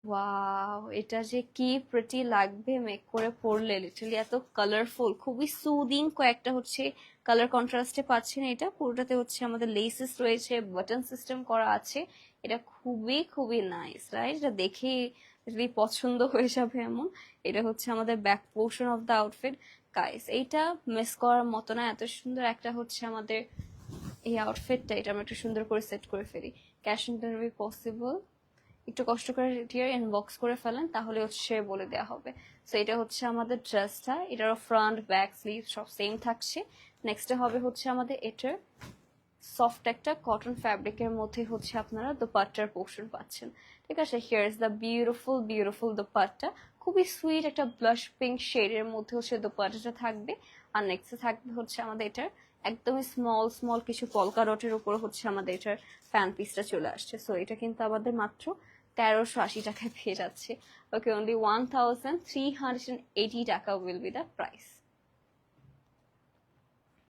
Wow, এটা যে কি প্রিটি লাগবে মেক করে পরলে, লিটারালি এত কালারফুল, খুবই সুদিং কয়েকটা হচ্ছে কালার কন্ট্রাস্টে পাচ্ছেন। এটা পুরোটাতে হচ্ছে আমাদের লেসেস রয়েছে, বাটন সিস্টেম করা আছে। এটা খুবই খুবই নাইস, রাইট? এটা দেখে যদি পছন্দ হয়ে যাবে এমন। এটা হচ্ছে আমাদের back portion of the outfit. Guys, এইটা মিস করার মতো না, এত সুন্দর একটা হচ্ছে আমাদের এই আউটফিটটা। এটা আমরা একটু সুন্দর করে সেট করে ফেলি। Cash on delivery possible? একটু কষ্ট করে ডিয়ার ইনবক্স করে ফেলেন, তাহলে হচ্ছে বলে দেওয়া হবে। সো এটা হচ্ছে আমাদের ড্রেসটা, এটারও ফ্রন্ট ব্যাক স্লিভ সব সেম থাকছে। নেক্সটে হবে হচ্ছে আমাদের এটার সফট একটা কটন ফ্যাব্রিকের মধ্যে হচ্ছে আপনারা দোপাট্টার পোর্শন পাচ্ছেন। ঠিক আছে, here is the beautiful beautiful dupatta. খুবই সুইট একটা ব্লাশ পিঙ্ক শেডের মধ্যে হচ্ছে দোপাট্টাটা থাকবে। আর নেক্সটে থাকবে হচ্ছে আমাদের এটার একদমই স্মল স্মল কিছু পলকা ডটের উপর হচ্ছে আমাদের এটার প্যান্ট পিসটা চলে আসছে। সো এটা কিন্তু আমাদের মাত্র 1380 টাকায় পেয়ে যাচ্ছে। ওকে, অনলি 1380 টাকা উইল বি দ্য প্রাইস।